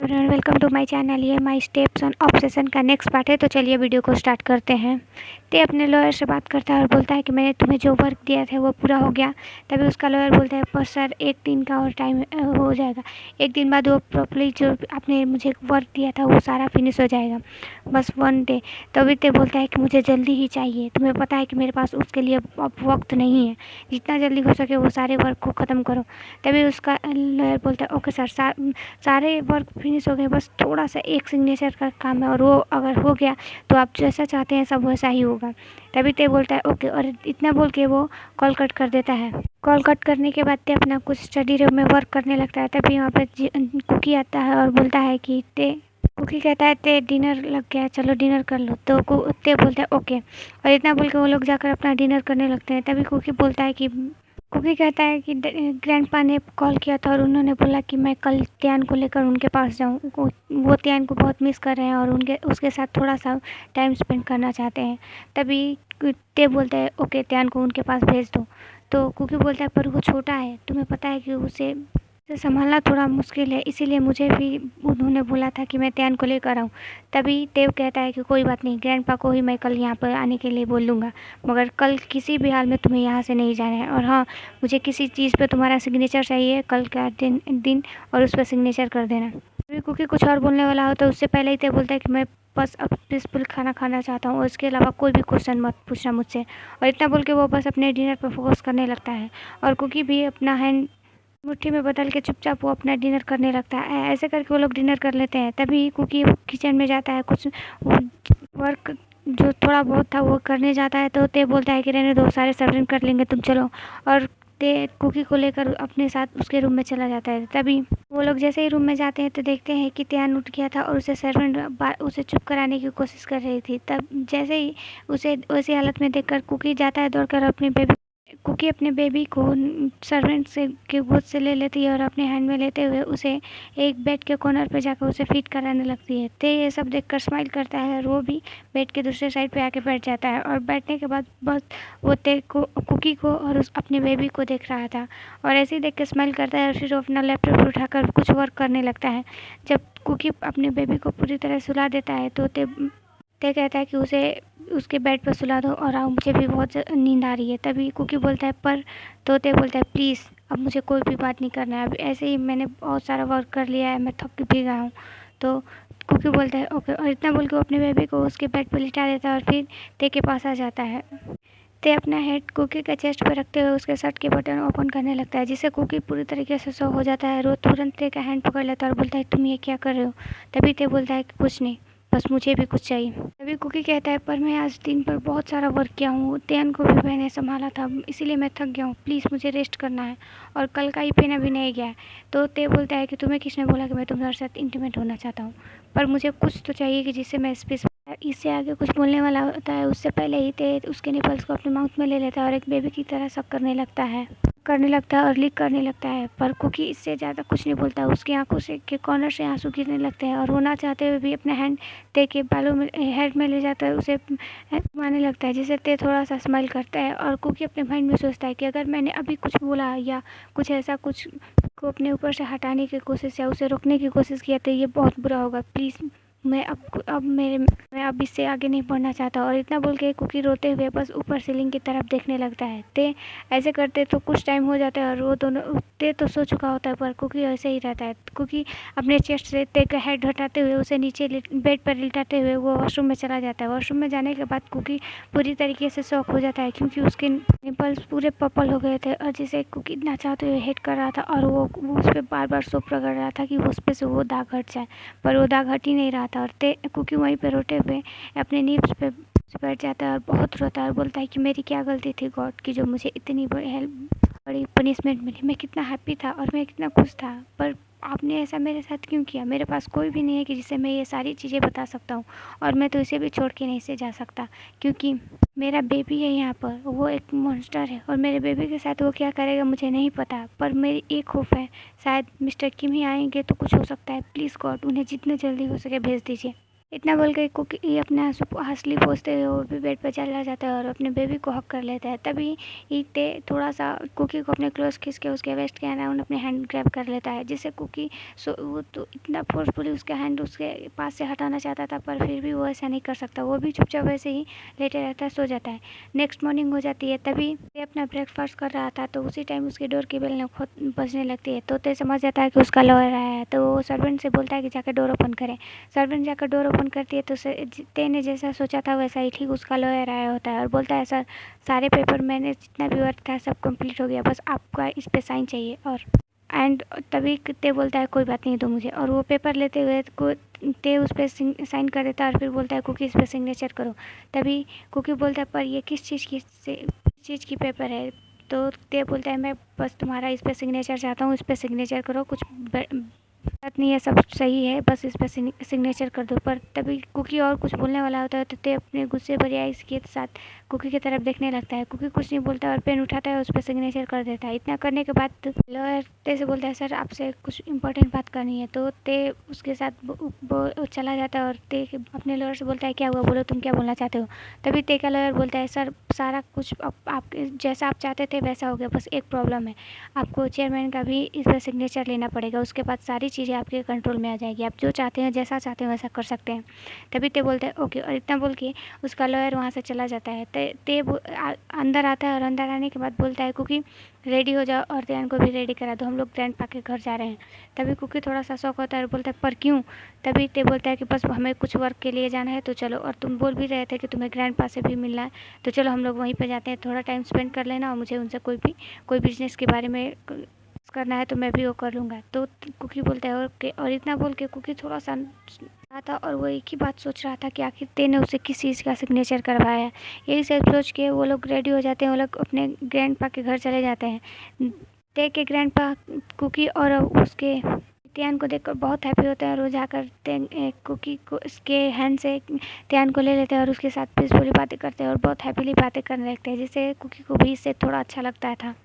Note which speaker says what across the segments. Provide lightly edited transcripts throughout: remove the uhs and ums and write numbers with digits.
Speaker 1: Everyone, welcome to my channel. ये my steps on obsession का next part है। तो चलिए वीडियो को स्टार्ट करते हैं। ते अपने लॉयर से बात करता है और बोलता है कि मैंने तुम्हें जो वर्क दिया था वो पूरा हो गया। तभी उसका लॉयर बोलता है पर सर एक दिन का और टाइम हो जाएगा। एक दिन बाद वो प्रॉपर्ली जो आपने मुझे वर्क दिया था वो सारा फिनिश हो जाएगा, बस 1 डे। तभी ते बोलता है कि मुझे जल्दी ही चाहिए, तुम्हें पता है कि मेरे पास उसके लिए अब वक्त नहीं है। जितना जल्दी हो सके वो सारे वर्क को ख़त्म करो। तभी उसका लॉयर बोलता है ओके सर, सारे वर्क फिनिश हो गए, बस थोड़ा सा एक सिग्नेचर का काम है और वो अगर हो गया तो आप जैसा चाहते हैं सब वैसा ही होगा। तभी ते बोलता है ओके, और इतना बोल के वो कॉल कट कर देता है। कॉल कट करने के बाद ते अपना कुछ स्टडी रूम में वर्क करने लगता है। तभी यहाँ पर कुकी आता है और बोलता है कि ते कुकी कहता है ते डिनर लग गया, चलो डिनर कर लो। तो ते बोलता है ओके, और इतना बोल के वो लोग जाकर अपना डिनर करने लगते हैं। तभी कुकी बोलता है कि कुकी कहता है कि ग्रैंडपा ने कॉल किया था और उन्होंने बोला कि मैं कल त्यान को लेकर उनके पास जाऊँ। वो त्यान को बहुत मिस कर रहे हैं और उसके साथ थोड़ा सा टाइम स्पेंड करना चाहते हैं। तभी ते बोलता है ओके, त्यान को उनके पास भेज दो। तो कुकी बोलता है पर वो छोटा है, तुम्हें पता है कि उसे संभालना थोड़ा मुश्किल है, इसीलिए मुझे भी उन्होंने बोला था कि मैं त्यान को लेकर आऊँ। तभी देव कहता है कि कोई बात नहीं, ग्रैंडपा को ही मैं कल यहाँ पर आने के लिए बोल दूँगा, मगर कल किसी भी हाल में तुम्हें यहाँ से नहीं जाना है। और हाँ, मुझे किसी चीज़ पे तुम्हारा सिग्नेचर चाहिए कल का दिन और उस पर सिग्नेचर कर देना। तभी कुकी कुछ और बोलने वाला हो तो उससे पहले ही देव बोलता है कि मैं बस अब पीसफुल खाना खाना चाहता हूँ और इसके अलावा कोई भी क्वेश्चन मत पूछना मुझसे। और इतना बोल के वो बस अपने डिनर पर फोकस करने लगता है और कुकी भी अपना हैंड मुट्ठी में बदल के चुपचाप वो अपना डिनर करने लगता है। ऐसे करके वो लोग डिनर कर लेते हैं। तभी कुकी किचन में जाता है, कुछ वर्क जो थोड़ा बहुत था वो करने जाता है। तो ते बोलता है कि रहने दो, सारे सर्वेंट कर लेंगे, तुम चलो। और ते कुकी को लेकर अपने साथ उसके रूम में चला जाता है। तभी वो लोग जैसे ही रूम में जाते हैं तो देखते हैं कि त्यान उठ गया था और उसे सर्वेंट उसे चुप कराने की कोशिश कर रही थी। तब जैसे ही उसे वैसी हालत में देखकर कुकी जाता है दौड़कर कुकी अपने बेबी को सर्वेंट से के गोद से ले लेती है और अपने हैंड में लेते हुए उसे एक बेड के कॉर्नर पे जाकर उसे फीड कराने लगती है। ते ये सब देखकर स्माइल करता है और वो भी बेड के दूसरे साइड पे आके बैठ जाता है। और बैठने के बाद बस वो ते को कुकी को और अपने बेबी को देख रहा था और ऐसे ही देख के स्माइल करता है और फिर वो अपना लैपटॉप उठाकर कुछ वर्क करने लगता है। जब कुकी अपने बेबी को पूरी तरह सुला देता है तो ते कहता है कि उसे उसके बेड पर सुला दो और आओ, मुझे भी बहुत नींद आ रही है। तभी कुकी बोलता है पर तोते बोलता है प्लीज़ अब मुझे कोई भी बात नहीं करना है, अब ऐसे ही मैंने बहुत सारा वर्क कर लिया है, मैं थक भी गया हूँ। तो कुकी बोलता है ओके, और इतना बोल के वो अपने बेबी को उसके बेड पर लिटा देता है और फिर ते के पास आ जाता है। ते अपना हेड कुकी के चेस्ट पर रखते हुए उसके शर्ट के बटन ओपन करने लगता है, जिससे कुकी पूरी तरीके से शॉक हो जाता है। वो तुरंत ते का हैंड पकड़ लेता है और बोलता है तुम ये क्या कर रहे हो। तभी ते बोलता है कि कुछ नहीं, बस मुझे भी कुछ चाहिए। तभी कुकी कहता है पर मैं आज दिन पर बहुत सारा वर्क किया हूँ, त्यान को भी मैंने संभाला था, इसीलिए मैं थक गया हूँ, प्लीज़ मुझे रेस्ट करना है और कल का ही पहना भी नहीं गया है। तो ते बोलता है कि तुम्हें किसने बोला कि मैं तुम्हारे साथ इंटीमेट होना चाहता हूँ, पर मुझे कुछ तो चाहिए कि जिससे मैं स्पेस। इससे आगे कुछ बोलने वाला होता है उससे पहले ही ते उसके निपल्स को अपने माउथ में ले लेता है और एक बेबी की तरह सक करने लगता है और लीक करने लगता है। पर कुकी इससे ज़्यादा कुछ नहीं बोलता, उसकी आंखों से के कॉर्नर से आंसू गिरने लगते हैं और वो ना चाहते हुए भी अपने हैंड ते के बालों में हेड में ले जाता है, उसे घुमाने लगता है, जिससे ते थोड़ा सा स्माइल करता है। और कुकी अपने माइंड में सोचता है कि अगर मैंने अभी कुछ बोला या कुछ ऐसा कुछ को अपने ऊपर से हटाने की कोशिश या उसे रोकने की कोशिश किया तो ये बहुत बुरा होगा, प्लीज़ मैं मैं अब इससे आगे नहीं बढ़ना चाहता। और इतना बोल के कुकी रोते हुए बस ऊपर सीलिंग की तरफ देखने लगता है। ते ऐसे करते तो कुछ टाइम हो जाता है और वो दोनों ते तो सो चुका होता है पर कुकी ऐसे ही रहता है। कुकी अपने चेस्ट से ते का हेड हटाते हुए उसे नीचे बेड पर लिटाते हुए वो वॉशरूम में चला जाता है। वॉशरूम में जाने के बाद कुकी पूरी तरीके से शॉक हो जाता है क्योंकि उसके निपल्स पूरे पर्पल हो गए थे और जिसे कुकी इतना चाहते हुए हेड कर रहा था और वो उस पर बार बार सोप रगड़ रहा था कि उस पर से वो दाग हट जाए, पर वो दाग हट ही नहीं रहा था। और कुकी वहीं पे रोते हुए अपने नीब्स पे बैठ जाता है और बहुत रोता है और बोलता है कि मेरी क्या गलती थी गॉड की जो मुझे इतनी बड़ी पनिशमेंट मिली। मैं कितना हैप्पी था और मैं कितना खुश था, पर आपने ऐसा मेरे साथ क्यों किया। मेरे पास कोई भी नहीं है कि जिसे मैं ये सारी चीज़ें बता सकता हूँ और मैं तो इसे भी छोड़ के नहीं से जा सकता क्योंकि मेरा बेबी है यहाँ पर, वो एक मॉन्स्टर है और मेरे बेबी के साथ वो क्या करेगा मुझे नहीं पता। पर मेरी एक होप है, शायद मिस्टर किम ही आएंगे तो कुछ हो सकता है। प्लीज़ गॉड उन्हें जितने जल्दी हो सके भेज दीजिए। इतना बोल के कुकी अपने हंसली पोंछते हुए वो भी बेड पर चला जाता है और अपने बेबी को हक कर लेता है। तभी ते थोड़ा सा कुकी को अपने क्लोज खींच के उसके वेस्ट के अराउंड अपने हैंड ग्रैब कर लेता है, जिससे कुकी वो तो इतना फोर्सफुली उसका हैंड उसके पास से हटाना चाहता था, पर फिर भी वो ऐसा नहीं कर सकता। वो भी चुपचाप वैसे ही लेटे रहता है, सो जाता है। नेक्स्ट मॉर्निंग हो जाती है। तभी ते अपना ब्रेकफास्ट कर रहा था तो उसी टाइम उसकी डोर की बेल खुद बजने लगती है। तो ते समझ जाता है कि उसका लॉयर आया है, तो वो सर्वेंट से बोलता है कि जाकर डोर ओपन करें। सर्वेंट जाकर डोर ओपन करती है तो ते ने जैसा सोचा था वैसा ही ठीक उसका लॉयर आया होता है और बोलता है, सर सारे पेपर मैंने जितना भी वर्क था सब कंप्लीट हो गया, बस आपका इस पे साइन चाहिए। और एंड तभी ते बोलता है कोई बात नहीं दो मुझे, और वो पेपर लेते हुए ते उस पर साइन कर देता है और फिर बोलता है कुकी इस पर सिग्नेचर करो। तभी कुकी बोलता है पर ये किस चीज़ की पेपर है। तो ते बोलता है मैं बस तुम्हारा इस पर सिग्नेचर चाहता हूँ, इस पर सिग्नेचर करो, कुछ बात नहीं है, सब सही है, बस इस पर सिग्नेचर कर दो। पर तभी कुकी और कुछ बोलने वाला होता है तो ते अपने गुस्से भरी आइज के साथ कुकी की तरफ देखने लगता है। कुकी कुछ नहीं बोलता और पेन उठाता है, उस पर सिग्नेचर कर देता है। इतना करने के बाद लॉयर ते से बोलता है, सर आपसे कुछ इंपॉर्टेंट बात करनी है। तो ते उसके साथ चला जाता है और ते अपने लॉयर से बोलता है क्या हुआ, बोलो तुम क्या बोलना चाहते हो। तभी ते का लॉयर बोलता है, सर सारा कुछ आप जैसा आप चाहते थे वैसा हो गया, बस एक प्रॉब्लम है, आपको चेयरमैन का भी इस पर सिग्नेचर लेना पड़ेगा, उसके बाद सारी चीज़ें आपके कंट्रोल में आ जाएगी, आप जो चाहते हैं जैसा चाहते हैं वैसा कर सकते हैं। तभी ते बोलते हैं ओके, और इतना बोल के उसका लॉयर वहाँ से चला जाता है। ते अंदर आता है और अंदर आने के बाद बोलता है कुकी रेडी हो जाओ और ध्यान को भी रेडी करा दो, हम लोग ग्रैंड पा के घर जा रहे हैं। तभी कुकी थोड़ा सा शौक होता है और बोलता है पर क्यों। तभी ते बोलता है कि बस हमें कुछ वर्क के लिए जाना है तो चलो, और तुम बोल भी रहे थे कि तुम्हें ग्रैंड पा से भी मिलना है, तो चलो हम लोग वहीं पर जाते हैं, थोड़ा टाइम स्पेंड कर लेना और मुझे उनसे कोई बिजनेस के बारे में करना है तो मैं भी वो कर लूँगा। तो कुकी बोलता है ओके, और इतना बोल के कुकी थोड़ा सा था और वो एक ही बात सोच रहा था कि आखिर ते ने उसे किस चीज़ का सिग्नेचर करवाया है। यही सब सोच के वो लोग रेडी हो जाते हैं, वो लोग अपने ग्रैंड पा के घर चले जाते हैं। ते के ग्रैंड पा कुकी और उसके त्यान को देखकर बहुत हैप्पी होते हैं और वो जाकर कुकी को उसके हैंड से त्यान को ले लेते हैं और उसके साथ पीसफुली बातें करते हैं और बहुत हैप्पीली बातें करने लगते हैं, जिससे कुकी को भी इससे थोड़ा अच्छा लगता था।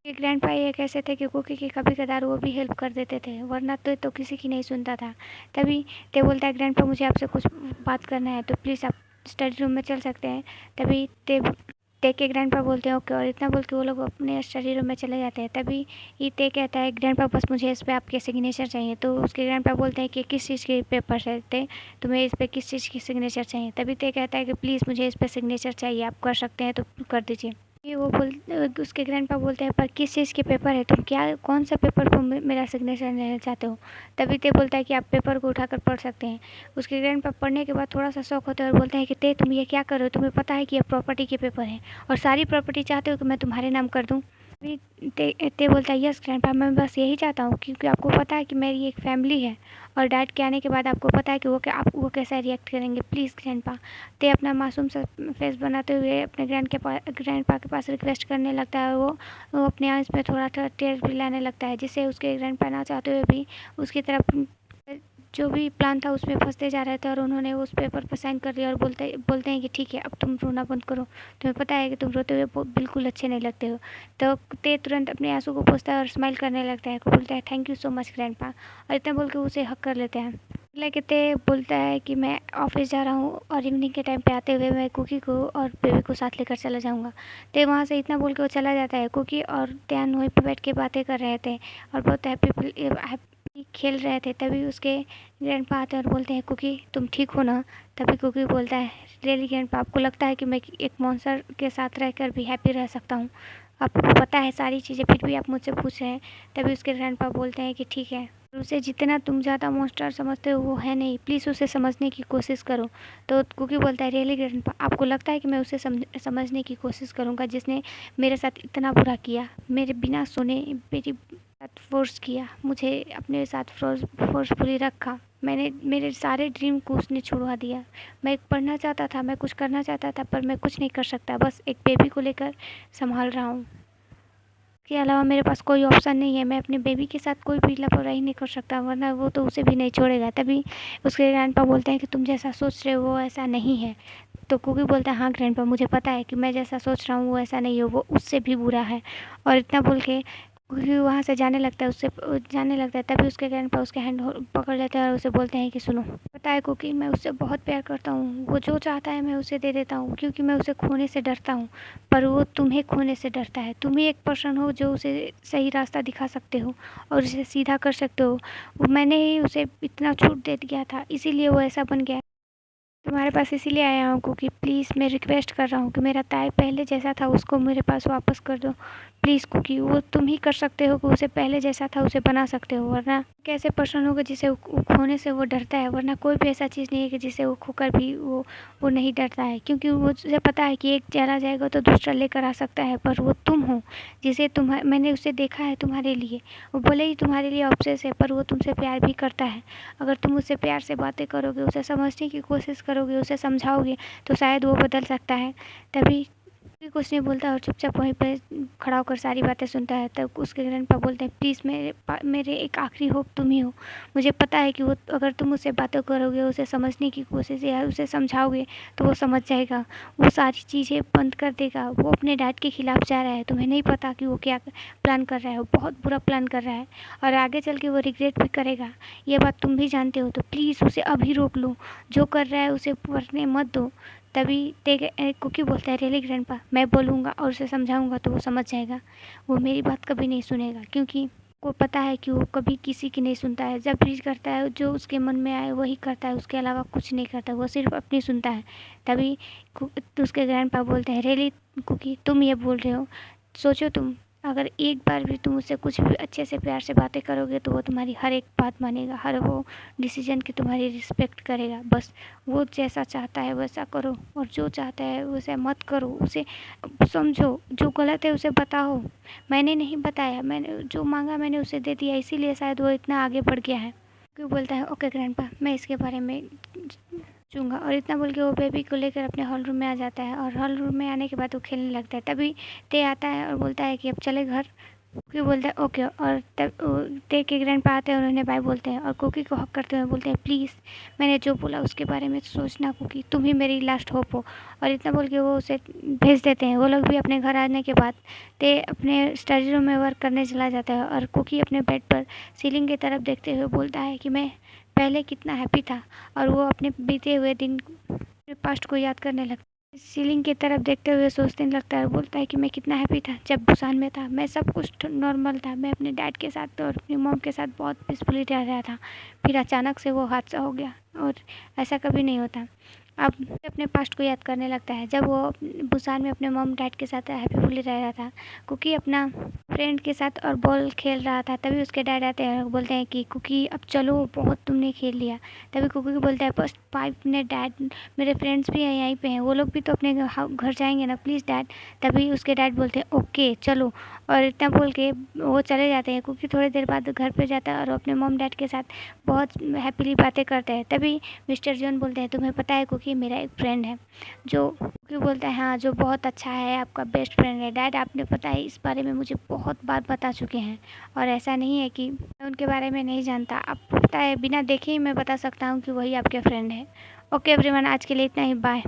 Speaker 1: ये ग्रैंडपा एक ऐसे थे कि कुकी की कभी कदार वो भी हेल्प कर देते थे, वरना तो किसी की नहीं सुनता था। तभी ते बोलता है ग्रैंडपा मुझे आपसे कुछ बात करना है, तो प्लीज़ आप स्टडी रूम में चल सकते हैं। तभी ते के ग्रैंडपा बोलते हैं ओके, और इतना बोल के वो लोग अपने स्टडी रूम में चले जाते हैं। तभी ये ते कहता है ग्रैंडपा बस मुझे इस पर आपके सिग्नेचर चाहिए। तो उसके ग्रैंडपा बोलते हैं कि किस चीज़ के पेपर है ते, तुम्हें इस पर किस चीज़ की सिग्नेचर चाहिए। तभी ते कहता है कि प्लीज़ मुझे इस पर सिग्नेचर चाहिए, आप कर सकते हैं तो कर दीजिए। ये वो उसके ग्रैंडपा बोलते हैं पर किस चीज़ के पेपर है, तुम क्या कौन सा पेपर पर मेरा सिग्नेचर लेना चाहते हो। तभी ते बोलता है कि आप पेपर को उठाकर पढ़ सकते हैं। उसके ग्रैंडपा पढ़ने के बाद थोड़ा सा शौक होता है और बोलते हैं कि ते तुम ये क्या कर रहे हो, तुम्हें पता है कि ये प्रॉपर्टी के पेपर हैं और सारी प्रॉपर्टी चाहते हो कि मैं तुम्हारे नाम कर दूँ। अभी ते बोलता है यस ग्रैंडपा, मैं बस यही चाहता हूँ क्योंकि आपको पता है कि मेरी एक फैमिली है और डैड के आने के बाद आपको पता है कि वो कैसा रिएक्ट करेंगे। Please grandpa. ते अपना मासूम सा फेस बनाते हुए अपने ग्रैंडपा के पास रिक्वेस्ट करने लगता है। वो अपने आंख में थोड़ा थोड़ा टेयर भी लाने लगता है, जिससे उसके ग्रैंडपा ना चाहते हुए भी उसकी तरफ जो भी प्लान था उसमें फंसते जा रहे थे और उन्होंने उस पेपर पर साइन कर दिया और बोलते हैं कि ठीक है अब तुम रोना बंद करो, तुम्हें पता है कि तुम रोते हुए बिल्कुल अच्छे नहीं लगते हो। तो ते तुरंत अपने आंसू को पोंछता है और स्माइल करने लगता है, बोलता है thank you so much grandpa, और इतना बोल के उसे हक कर लेते हैं। लेके ते बोलता है कि मैं ऑफिस जा रहा हूँ और इवनिंग के टाइम पे आते हुए मैं कुकी को और बेबी को साथ लेकर चला जाऊँगा। ते वहाँ से इतना बोल के वो चला जाता है। कुकी और त्यान वहीं पे बैठ के बातें कर रहे थे और बहुत हैप्पी खेल रहे थे। तभी उसके ग्रैंडपा आते हैं और बोलते हैं कुकी तुम ठीक हो ना। तभी कुकी बोलता है रियली ग्रैंडपा, आपको लगता है कि मैं एक मॉन्स्टर के साथ रहकर भी हैप्पी रह सकता हूँ, आपको पता है सारी चीज़ें फिर भी आप मुझसे पूछ रहे हैं। तभी उसके ग्रैंडपा बोलते हैं कि ठीक है, उसे जितना तुम ज़्यादा मॉन्स्टर समझते हो वो है नहीं, प्लीज़ उसे समझने की कोशिश करो। तो कुकी बोलता है रियली ग्रैंडपा, आपको लगता है कि मैं उसे समझने की कोशिश करूँगा जिसने मेरे साथ इतना बुरा किया, मेरे बिना सुने मेरी साथ फोर्स किया, मुझे अपने साथ फोर्सफुली रखा, मेरे सारे ड्रीम को उसने छुड़वा दिया। मैं पढ़ना चाहता था, मैं कुछ करना चाहता था, पर मैं कुछ नहीं कर सकता, बस एक बेबी को लेकर संभाल रहा हूँ, के अलावा मेरे पास कोई ऑप्शन नहीं है। मैं अपने बेबी के साथ कोई भी लापरवाही नहीं कर सकता, वरना वो तो उसे भी नहीं छोड़ेगा। तभी उसके ग्रैंडपा बोलते हैं कि तुम जैसा सोच रहे हो वो ऐसा नहीं है। तो कुकी बोलता है हाँ ग्रैंडपा, मुझे पता है कि मैं जैसा सोच रहा हूँ वो ऐसा नहीं है, वो उससे भी बुरा है। और इतना बोल के कुकी वहाँ से जाने लगता है, उससे जाने लगता है। तभी उसके ग्रैंडपा उसके हैंड पकड़ लेते हैं और उसे बोलते हैं कि सुनो, पता है कुकी, मैं उससे बहुत प्यार करता हूँ। वो जो चाहता है मैं उसे दे देता हूँ, क्योंकि मैं उसे खोने से डरता हूँ। पर वो तुम्हें खोने से डरता है। तुम ही एक पर्सन हो जो उसे सही रास्ता दिखा सकते हो और उसे सीधा कर सकते हो। मैंने ही उसे इतना छूट दे दिया था, इसीलिए वो ऐसा बन गया। तुम्हारे पास इसीलिए आया हूँ क्योंकि प्लीज़ मैं रिक्वेस्ट कर रहा हूँ कि मेरा ताई पहले जैसा था उसको मेरे पास वापस कर दो। प्लीज़ कुकी, वो तुम ही कर सकते हो कि उसे पहले जैसा था उसे बना सकते हो। वरना कैसे पर्सन होगा जिसे वो खोने से वो डरता है। वरना कोई भी ऐसा चीज़ नहीं है कि जिसे वो खोकर भी वो नहीं डरता है, क्योंकि वो उसे पता है कि एक चला जाएगा तो दूसरा लेकर आ सकता है। पर वो तुम हो जिसे मैंने उसे देखा है तुम्हारे लिए। वो भले ही तुम्हारे लिए ऑब्सेस है, पर वो तुमसे प्यार भी करता है। अगर तुम उससे प्यार से बातें करोगे, उसे समझने की कोशिश करोगे, उसे समझाओगे, तो शायद वो बदल सकता है। तभी कोई कुछ नहीं बोलता और चुपचाप वहीं पे खड़ा होकर सारी बातें सुनता है। तब उसके ग्रैंडपा बोलते हैं, प्लीज़ मेरे एक आखिरी होप तुम ही हो। मुझे पता है कि वो, अगर तुम उससे बातें करोगे, उसे समझने की कोशिश या उसे समझाओगे, तो वो समझ जाएगा। वो सारी चीज़ें बंद कर देगा। वो अपने डैड के खिलाफ जा रहा है। तुम्हें नहीं पता कि वो क्या प्लान कर रहा है। वो बहुत बुरा प्लान कर रहा है और आगे चल के वो रिग्रेट भी करेगा। ये बात तुम भी जानते हो। तो प्लीज़ उसे अभी रोक लो। जो कर रहा है उसे करने मत दो। तभी कुकी बोलता है, रियली ग्रैंडपा, मैं बोलूँगा और उसे समझाऊँगा तो वो समझ जाएगा। वो मेरी बात कभी नहीं सुनेगा, क्योंकि को पता है कि वो कभी किसी की नहीं सुनता है। जब भी करता है जो उसके मन में आए वही करता है, उसके अलावा कुछ नहीं करता। वो सिर्फ अपनी सुनता है। तभी तो उसके ग्रैंडपा बोलते हैं, रियली कुकी, तुम ये बोल रहे हो? सोचो तुम, अगर एक बार भी तुम उससे कुछ भी अच्छे से प्यार से बातें करोगे तो वो तुम्हारी हर एक बात मानेगा, हर वो डिसीजन की तुम्हारी रिस्पेक्ट करेगा। बस वो जैसा चाहता है वैसा करो और जो चाहता है वैसा मत करो। उसे समझो, जो गलत है उसे बताओ। मैंने नहीं बताया, मैंने जो मांगा मैंने उसे दे दिया, इसीलिए शायद वो इतना आगे बढ़ गया है। क्यों बोलता है, ओके ग्रैंडपा, मैं इसके बारे में सोचूंगा। और इतना बोल के वो बेबी को लेकर अपने हॉल रूम में आ जाता है और हॉल रूम में आने के बाद वो खेलने लगता है। तभी ते आता है और बोलता है कि अब चले घर। कुकी बोलता है ओके, और तब ते के ग्रैंडपा आते हैं और उन्हें बाय बोलते हैं और कुकी को हक करते हुए बोलते हैं, प्लीज़ मैंने जो बोला उसके बारे में सोचना कुकी, तुम ही मेरी लास्ट होप हो। और इतना बोल के वो उसे भेज देते हैं। वो लोग भी अपने घर आने के बाद ते अपने स्टडी रूम में वर्क करने चला जाता है और कुकी अपने बेड पर सीलिंग की तरफ देखते हुए बोलता है कि मैं पहले कितना हैप्पी था। और वो अपने बीते हुए दिन, पास्ट को याद करने लगता है। सीलिंग की तरफ देखते हुए सोचने लगता है और बोलता है कि मैं कितना हैप्पी था जब बुसान में था। मैं सब कुछ नॉर्मल था। मैं अपने डैड के साथ और अपनी मॉम के साथ बहुत पीसफुली रह रहा था। फिर अचानक से वो हादसा हो गया और ऐसा कभी नहीं होता। अब अपने पास्ट को याद करने लगता है जब वो बुसान में अपने मॉम डैड के साथ हैप्पीफुली रह रहा था। कुकी अपना फ्रेंड के साथ और बॉल खेल रहा था। तभी उसके डैड आते हैं और बोलते हैं कि कुकी अब चलो, बहुत तुमने खेल लिया। तभी कुकी बोलता है, बस 5 मिनट डैड, मेरे फ्रेंड्स भी हैं यहीं पे हैं, वो लोग भी तो अपने घर जाएंगे ना, प्लीज़ डैड। तभी उसके डैड बोलते हैं ओके चलो, और इतना बोल के वो चले जाते हैं। कुकी थोड़ी देर बाद घर पे जाता है और अपने मॉम डैड के साथ बहुत हैप्पीली बातें करते हैं। तभी मिस्टर जॉन बोलते हैं, तुम्हें पता है कुकी, मेरा एक फ्रेंड है जो, कुकी बोलता है हाँ, जो बहुत अच्छा है, आपका बेस्ट फ्रेंड है डैड। आपने पता है इस बारे में मुझे बहुत बार बता चुके हैं और ऐसा नहीं है कि मैं उनके बारे में नहीं जानता। आपको पता है बिना देखे ही मैं बता सकता हूँ कि वही आपके फ्रेंड है। ओके एवरीवन, आज के लिए इतना ही, बाय।